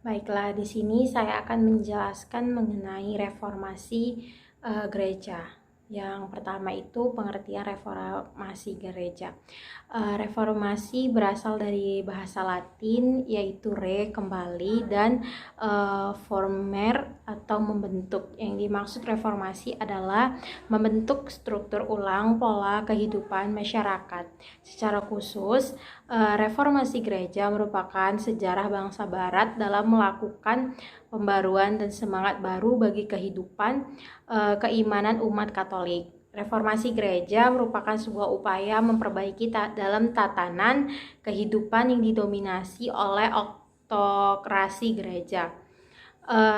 Baiklah, di sini saya akan menjelaskan mengenai reformasi gereja. Yang pertama itu pengertian reformasi gereja. Reformasi berasal dari bahasa Latin yaitu kembali dan former atau membentuk. Yang dimaksud reformasi adalah membentuk struktur ulang pola kehidupan masyarakat. Secara khusus, reformasi gereja merupakan sejarah bangsa Barat dalam melakukan pembaruan dan semangat baru bagi kehidupan keimanan umat Katolik. Reformasi gereja merupakan sebuah upaya memperbaiki dalam tatanan kehidupan yang didominasi oleh autokrasi gereja.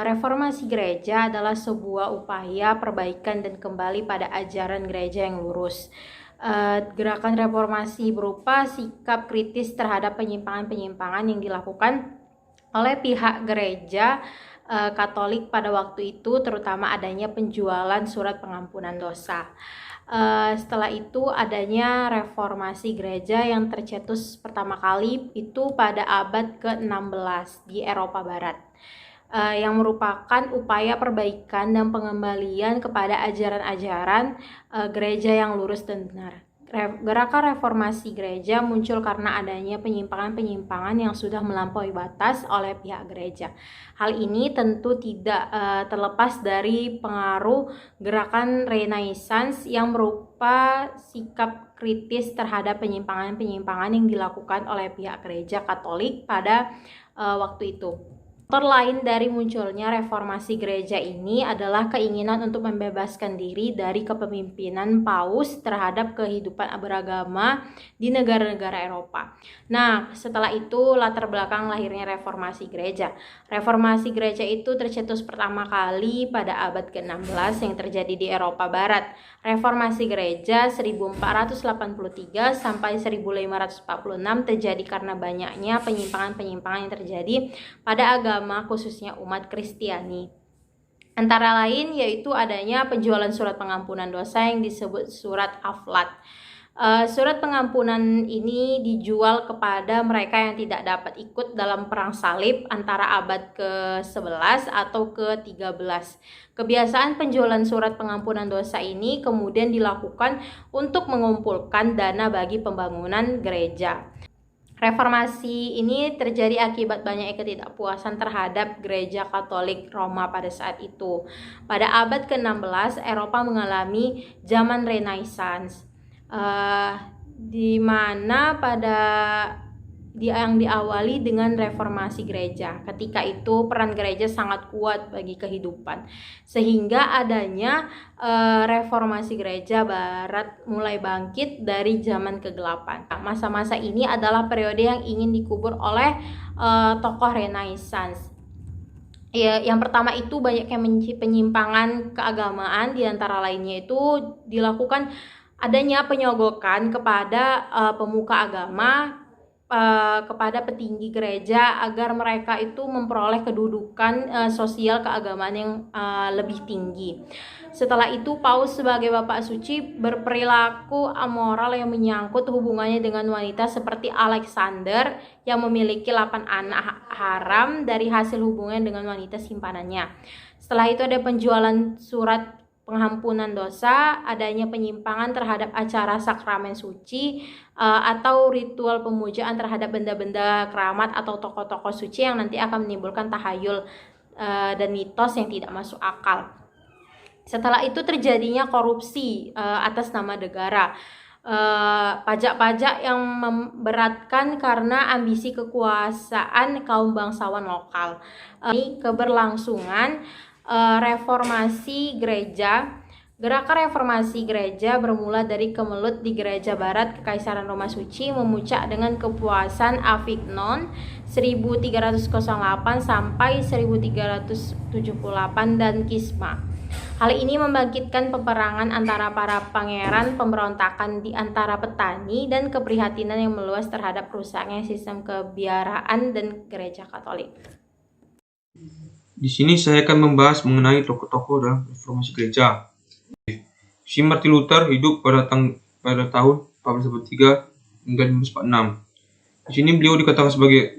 Reformasi gereja adalah sebuah upaya perbaikan dan kembali pada ajaran gereja yang lurus. Gerakan reformasi berupa sikap kritis terhadap penyimpangan-penyimpangan yang dilakukan oleh pihak gereja Katolik pada waktu itu, terutama adanya penjualan surat pengampunan dosa. Setelah itu adanya reformasi gereja yang tercetus pertama kali itu pada abad ke-16 di Eropa Barat, yang merupakan upaya perbaikan dan pengembalian kepada ajaran-ajaran gereja yang lurus dan benar. Gerakan reformasi gereja muncul karena adanya penyimpangan-penyimpangan yang sudah melampaui batas oleh pihak gereja. Hal ini tentu tidak terlepas dari pengaruh gerakan Renaissance yang berupa sikap kritis terhadap penyimpangan-penyimpangan yang dilakukan oleh pihak gereja Katolik pada waktu itu. Faktor lain dari munculnya reformasi gereja ini adalah keinginan untuk membebaskan diri dari kepemimpinan paus terhadap kehidupan beragama di negara-negara Eropa. Nah, setelah itu latar belakang lahirnya reformasi gereja. Reformasi gereja itu tercetus pertama kali pada abad ke-16 yang terjadi di Eropa Barat. Reformasi gereja 1483 sampai 1546 terjadi karena banyaknya penyimpangan-penyimpangan yang terjadi pada agama khususnya umat Kristiani. Antara lain yaitu adanya penjualan surat pengampunan dosa yang disebut surat Aflat. Surat pengampunan ini dijual kepada mereka yang tidak dapat ikut dalam perang salib antara abad ke-11 atau ke-13. Kebiasaan penjualan surat pengampunan dosa ini kemudian dilakukan untuk mengumpulkan dana bagi pembangunan gereja. Reformasi ini terjadi akibat banyaknya ketidakpuasan terhadap gereja Katolik Roma pada saat itu. Pada abad ke-16, Eropa mengalami zaman Renaissance, di mana yang diawali dengan reformasi gereja. Ketika itu peran gereja sangat kuat bagi kehidupan, sehingga adanya reformasi gereja Barat mulai bangkit dari zaman kegelapan. Masa-masa ini adalah periode yang ingin dikubur oleh tokoh Renaissance. Ya, yang pertama itu banyaknya penyimpangan keagamaan, di antara lainnya itu dilakukan adanya penyogokan kepada pemuka agama, kepada petinggi gereja agar mereka itu memperoleh kedudukan sosial keagamaan yang lebih tinggi. Setelah itu Paus sebagai Bapak Suci berperilaku amoral yang menyangkut hubungannya dengan wanita seperti Alexander yang memiliki 8 anak haram dari hasil hubungan dengan wanita simpanannya. Setelah itu ada penjualan surat pengampunan dosa, adanya penyimpangan terhadap acara sakramen suci atau ritual pemujaan terhadap benda-benda keramat atau tokoh-tokoh suci yang nanti akan menimbulkan tahayul dan mitos yang tidak masuk akal. Setelah itu terjadinya korupsi atas nama negara. Pajak-pajak yang memberatkan karena ambisi kekuasaan kaum bangsawan lokal. Ini keberlangsungan reformasi gereja. Gerakan reformasi gereja bermula dari kemelut di gereja barat Kekaisaran Roma Suci memuncak dengan kepuasan Avignon 1308 sampai 1378 dan Kisma. Hal ini membangkitkan peperangan antara para pangeran, pemberontakan di antara petani, dan keprihatinan yang meluas terhadap rusaknya sistem kebiaraan dan gereja Katolik. Di sini saya akan membahas mengenai tokoh-tokoh dalam reformasi gereja. Si Martin Luther hidup pada tahun 1443 hingga 1546. Di sini beliau dikatakan sebagai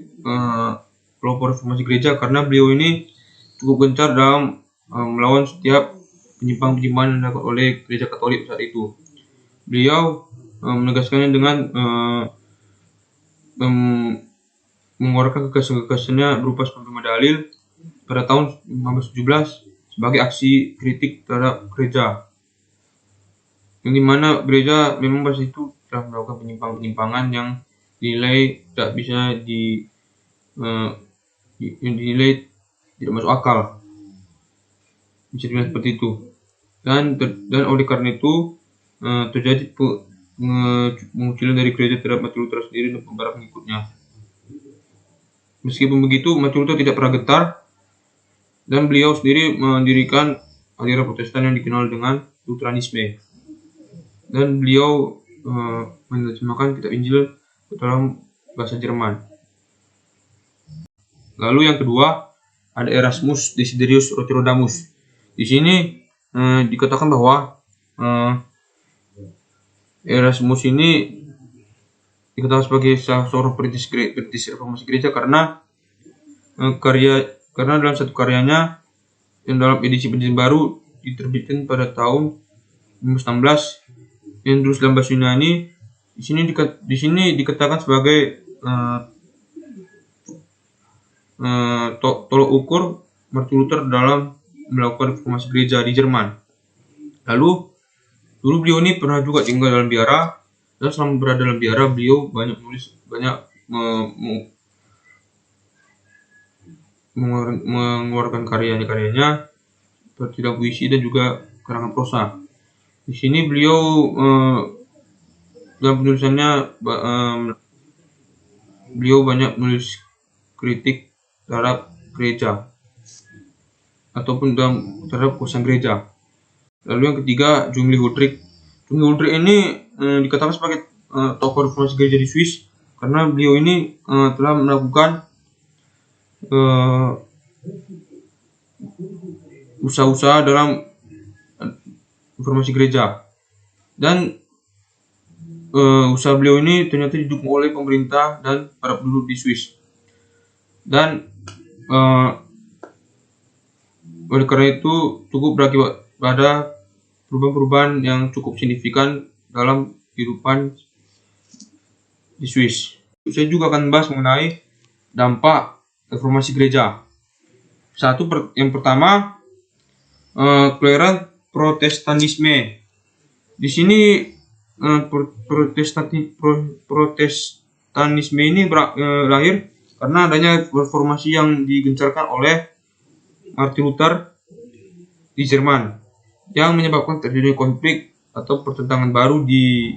pelopor reformasi gereja karena beliau ini cukup gencar dalam melawan setiap penyimpangan-penyimpangan yang dilakukan oleh gereja Katolik saat itu. Beliau menegaskannya dengan mengeluarkan gagasan-gagasannya berupa 95 dalil pada tahun 1917 sebagai aksi kritik terhadap gereja, yang dimana gereja memang pada itu telah melakukan penyimpangan-penyimpangan yang dinilai tidak bisa dinilai tidak masuk akal, bisa dibilang seperti itu. Dan oleh karena itu terjadi pengucilan dari gereja terhadap Martin Luther sendiri dan para pengikutnya. Meskipun begitu, Martin Luther tidak pernah gentar, dan beliau sendiri mendirikan aliran Protestan yang dikenal dengan Lutheranisme. Dan beliau menerjemahkan kitab Injil ke dalam bahasa Jerman. Lalu yang kedua, ada Erasmus Desiderius Roterodamus. Di sini dikatakan bahwa Erasmus ini dikatakan sebagai seorang perintis reformasi gereja karena dalam satu karyanya yang dalam edisi baru diterbitkan pada tahun 2016 yang ditulis dalam bahasa Yunani. Di sini dikatakan sebagai tolok ukur Martin Luther dalam melakukan reformasi gereja di Jerman. Lalu dulu beliau ini pernah juga tinggal dalam biara, dan selama berada dalam biara beliau banyak mengeluarkan karyanya seperti puisi dan juga karangan prosa. Di sini beliau dalam penulisannya beliau banyak menulis kritik terhadap gereja ataupun terhadap kekuasaan gereja. Lalu yang ketiga, Zwingli Huldrych. Zwingli Huldrych ini dikatakan sebagai tokoh reformasi gereja di Swiss karena beliau ini telah melakukan usaha-usaha dalam reformasi gereja, dan usaha beliau ini ternyata didukung oleh pemerintah dan para penduduk di Swiss. Dan oleh karena itu cukup berakibat pada perubahan-perubahan yang cukup signifikan dalam kehidupan di Swiss. Saya juga akan membahas mengenai dampak reformasi gereja. Yang pertama, kelahiran Protestanisme. Di sini Protestanisme ini lahir karena adanya reformasi yang digencarkan oleh Martin Luther di Jerman, yang menyebabkan terjadinya konflik atau pertentangan baru di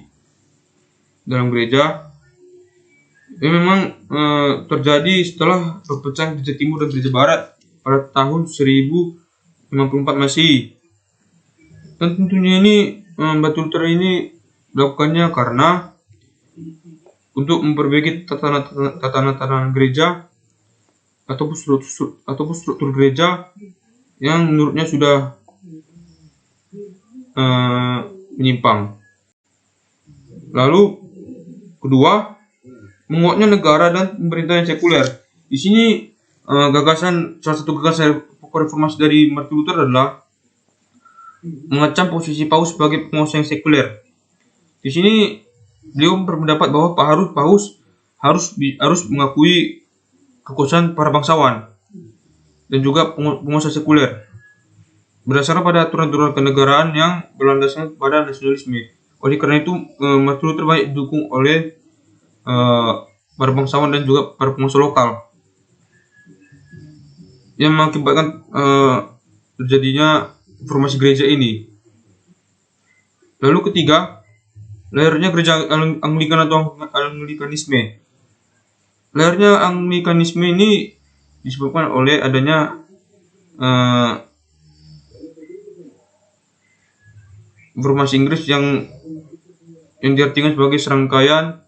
dalam gereja. Ini memang terjadi setelah perpecahan gereja timur dan gereja barat pada tahun 1054 Masehi. Dan tentunya ini Martin Luther ini melakukannya karena untuk memperbaiki tatanan gereja ataupun struktur gereja yang menurutnya sudah menyimpang. Lalu kedua, menguatnya negara dan pemerintahan sekuler. Di sini salah satu gagasan reformasi dari Martin Luther adalah mengecam posisi paus sebagai penguasa yang sekuler. Di sini beliau berpendapat bahwa paus harus mengakui kekuasaan para bangsawan dan juga penguasa sekuler berdasarkan pada aturan-aturan kenegaraan yang berlandaskan pada nasionalisme. Oleh karena itu, Martin Luther banyak didukung oleh para bangsawan dan juga para penguasa lokal, yang mengakibatkan terjadinya reformasi gereja ini. Lalu ketiga, lahirnya gereja Anglikan atau Anglikanisme. Lahirnya Anglikanisme ini disebabkan oleh adanya reformasi Inggris yang diartikan sebagai serangkaian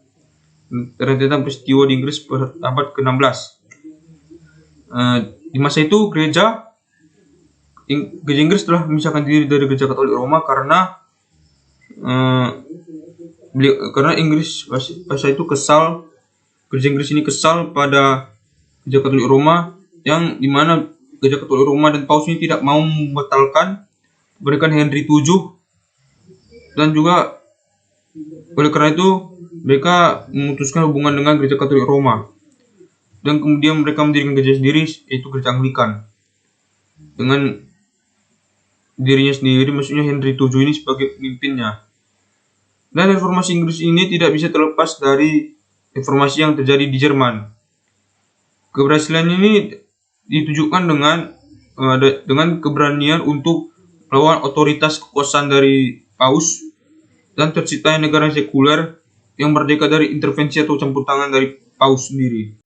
rentetan peristiwa di Inggris pada abad ke-16. Di masa itu gereja Inggris telah memisahkan diri dari gereja Katolik Roma karena Inggris masa itu kesal. Gereja Inggris ini kesal pada Gereja Katolik Roma, yang dimana Gereja Katolik Roma dan Paus ini tidak mau membatalkan kemerdekaan Henry VII, dan juga oleh karena itu mereka memutuskan hubungan dengan Gereja Katolik Roma, dan kemudian mereka mendirikan gereja sendiri, yaitu Gereja Anglikan, dengan dirinya sendiri, maksudnya Henry VII ini sebagai pemimpinnya. Dan reformasi Inggris ini tidak bisa terlepas dari reformasi yang terjadi di Jerman. Keberhasilan ini ditujukan dengan keberanian untuk melawan otoritas kekuasaan dari Paus dan terciptanya negara sekuler yang merdeka dari intervensi atau campur tangan dari Paus sendiri.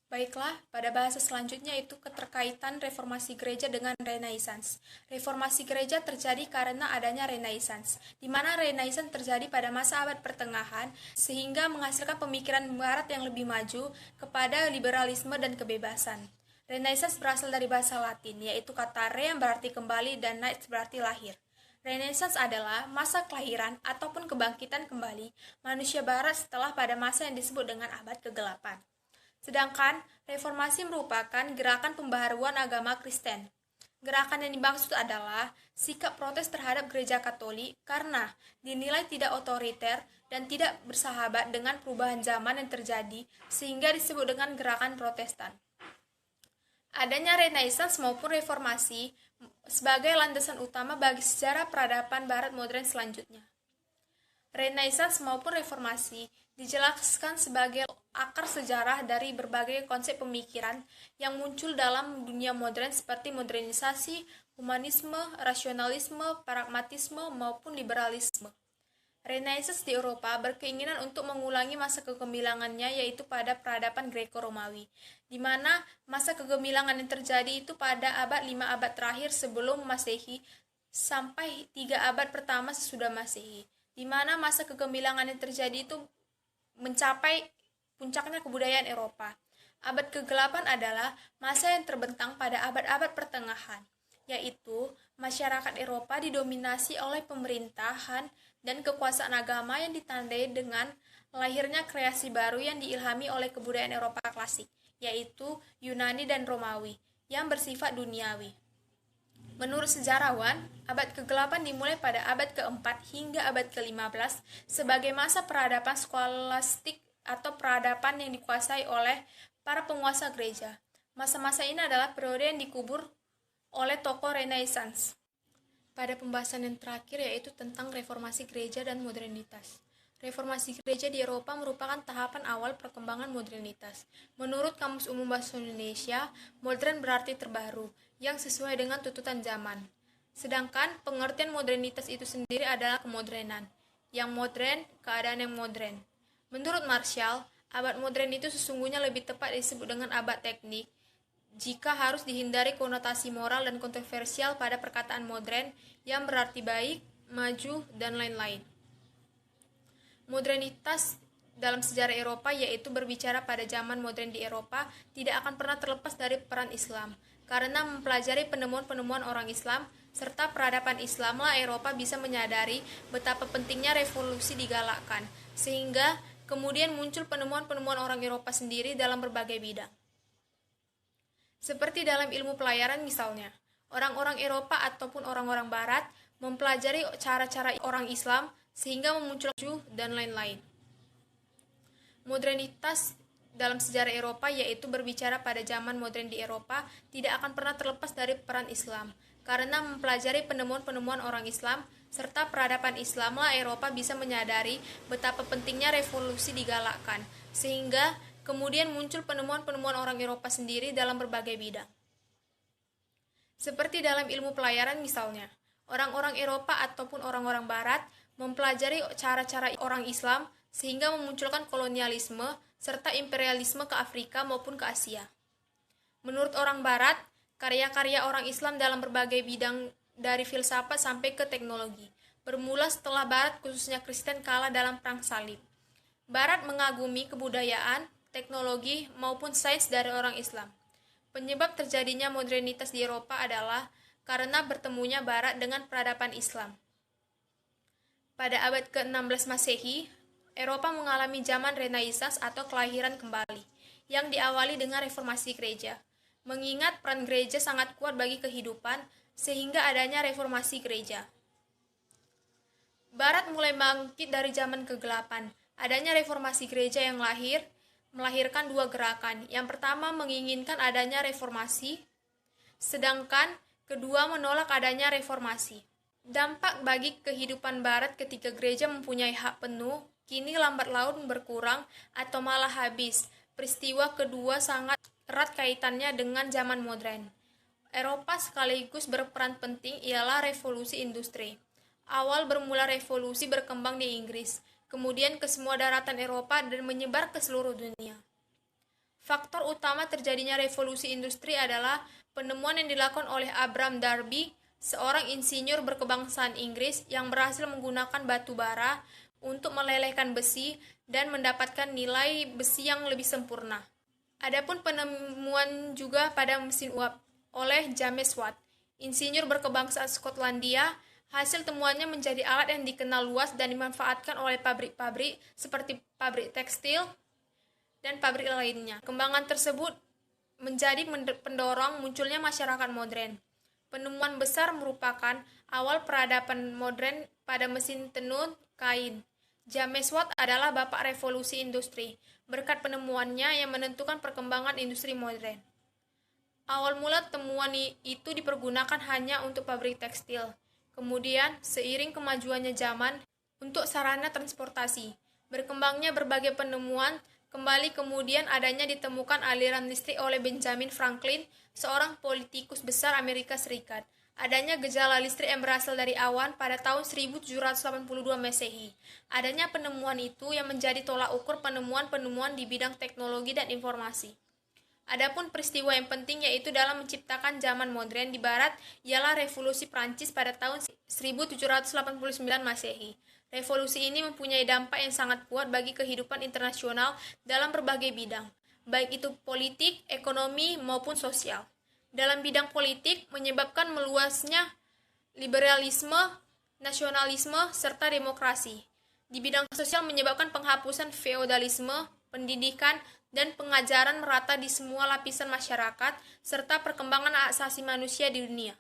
Baiklah, pada bahasa selanjutnya itu keterkaitan reformasi gereja dengan Renaissance. Reformasi gereja terjadi karena adanya Renaissance, di mana Renaissance terjadi pada masa abad pertengahan, sehingga menghasilkan pemikiran barat yang lebih maju kepada liberalisme dan kebebasan. Renaissance berasal dari bahasa Latin, yaitu kata re yang berarti kembali dan naits berarti lahir. Renaissance adalah masa kelahiran ataupun kebangkitan kembali manusia barat setelah pada masa yang disebut dengan abad kegelapan. Sedangkan reformasi merupakan gerakan pembaharuan agama Kristen. Gerakan yang dimaksud adalah sikap protes terhadap gereja Katolik karena dinilai tidak otoriter dan tidak bersahabat dengan perubahan zaman yang terjadi, sehingga disebut dengan gerakan Protestan. Adanya Renaissance maupun reformasi sebagai landasan utama bagi sejarah peradaban barat modern selanjutnya. Renaissance maupun reformasi dijelaskan sebagai akar sejarah dari berbagai konsep pemikiran yang muncul dalam dunia modern seperti modernisasi, humanisme, rasionalisme, pragmatisme, maupun liberalisme. Renaissance di Eropa berkeinginan untuk mengulangi masa kegemilangannya, yaitu pada peradaban Greko-Romawi, di mana masa kegemilangan yang terjadi itu pada abad 5 abad terakhir sebelum Masehi sampai 3 abad pertama sesudah Masehi, di mana masa kegemilangan yang terjadi itu mencapai puncaknya kebudayaan Eropa. Abad ke-8 adalah masa yang terbentang pada abad-abad pertengahan, yaitu masyarakat Eropa didominasi oleh pemerintahan dan kekuasaan agama yang ditandai dengan lahirnya kreasi baru yang diilhami oleh kebudayaan Eropa klasik, yaitu Yunani dan Romawi, yang bersifat duniawi. Menurut sejarawan, abad ke-8 dimulai pada abad ke-4 hingga abad ke-15 sebagai masa peradaban skolastik atau peradaban yang dikuasai oleh para penguasa gereja. Masa-masa ini adalah periode yang dikubur oleh tokoh Renaissance. Pada pembahasan yang terakhir yaitu tentang reformasi gereja dan modernitas. Reformasi gereja di Eropa merupakan tahapan awal perkembangan modernitas. Menurut Kamus Umum Bahasa Indonesia, modern berarti terbaru, yang sesuai dengan tuntutan zaman. Sedangkan pengertian modernitas itu sendiri adalah kemodernan. Yang modern, keadaan yang modern. Menurut Marshall, abad modern itu sesungguhnya lebih tepat disebut dengan abad teknik, jika harus dihindari konotasi moral dan kontroversial pada perkataan modern yang berarti baik, maju, dan lain-lain. Modernitas dalam sejarah Eropa, yaitu berbicara pada zaman modern di Eropa, tidak akan pernah terlepas dari peran Islam. Karena mempelajari penemuan-penemuan orang Islam serta peradaban Islamlah Eropa bisa menyadari betapa pentingnya revolusi digalakkan, sehingga kemudian muncul penemuan-penemuan orang Eropa sendiri dalam berbagai bidang. Seperti dalam ilmu pelayaran misalnya, orang-orang Eropa ataupun orang-orang Barat mempelajari cara-cara orang Islam sehingga memunculkan dan lain-lain. Modernitas dalam sejarah Eropa, yaitu berbicara pada zaman modern di Eropa, tidak akan pernah terlepas dari peran Islam. Karena mempelajari penemuan-penemuan orang Islam serta peradaban Islamlah Eropa bisa menyadari betapa pentingnya revolusi digalakkan, sehingga kemudian muncul penemuan-penemuan orang Eropa sendiri dalam berbagai bidang. Seperti dalam ilmu pelayaran misalnya, orang-orang Eropa ataupun orang-orang Barat mempelajari cara-cara orang Islam sehingga memunculkan kolonialisme serta imperialisme ke Afrika maupun ke Asia. Menurut orang Barat, karya-karya orang Islam dalam berbagai bidang dari filsafat sampai ke teknologi bermula setelah Barat khususnya Kristen kalah dalam perang salib. Barat mengagumi kebudayaan, teknologi maupun sains dari orang Islam. Penyebab terjadinya modernitas di Eropa adalah karena bertemunya Barat dengan peradaban Islam. Pada abad ke-16 Masehi, Eropa mengalami zaman Renaissance atau kelahiran kembali, yang diawali dengan reformasi gereja. Mengingat peran gereja sangat kuat bagi kehidupan, sehingga adanya reformasi gereja. Barat mulai bangkit dari zaman kegelapan. Adanya reformasi gereja yang melahirkan dua gerakan. Yang pertama menginginkan adanya reformasi, sedangkan kedua menolak adanya reformasi. Dampak bagi kehidupan Barat ketika gereja mempunyai hak penuh, kini lambat laun berkurang atau malah habis. Peristiwa kedua sangat erat kaitannya dengan zaman modern. Eropa sekaligus berperan penting ialah revolusi industri. Awal bermula revolusi berkembang di Inggris, kemudian ke semua daratan Eropa dan menyebar ke seluruh dunia. Faktor utama terjadinya revolusi industri adalah penemuan yang dilakukan oleh Abraham Darby, seorang insinyur berkebangsaan Inggris yang berhasil menggunakan batu bara untuk melelehkan besi dan mendapatkan nilai besi yang lebih sempurna. Adapun penemuan juga pada mesin uap oleh James Watt, insinyur berkebangsaan Skotlandia. Hasil temuannya menjadi alat yang dikenal luas dan dimanfaatkan oleh pabrik-pabrik seperti pabrik tekstil dan pabrik lainnya. Kembangan tersebut menjadi pendorong munculnya masyarakat modern. Penemuan besar merupakan awal peradaban modern pada mesin tenun kain. James Watt adalah bapak revolusi industri. Berkat penemuannya yang menentukan perkembangan industri modern. Awal mula temuan itu dipergunakan hanya untuk pabrik tekstil. Kemudian, seiring kemajuannya zaman, untuk sarana transportasi. Berkembangnya berbagai penemuan, kembali kemudian adanya ditemukan aliran listrik oleh Benjamin Franklin, seorang politikus besar Amerika Serikat. Adanya gejala listrik yang berasal dari awan pada tahun 1782 Masehi. Adanya penemuan itu yang menjadi tolak ukur penemuan-penemuan di bidang teknologi dan informasi. Adapun peristiwa yang penting yaitu dalam menciptakan zaman modern di Barat ialah Revolusi Prancis pada tahun 1789 Masehi. Revolusi ini mempunyai dampak yang sangat kuat bagi kehidupan internasional dalam berbagai bidang, baik itu politik, ekonomi, maupun sosial. Dalam bidang politik, menyebabkan meluasnya liberalisme, nasionalisme, serta demokrasi. Di bidang sosial menyebabkan penghapusan feodalisme, pendidikan, dan pengajaran merata di semua lapisan masyarakat, serta perkembangan hak asasi manusia di dunia.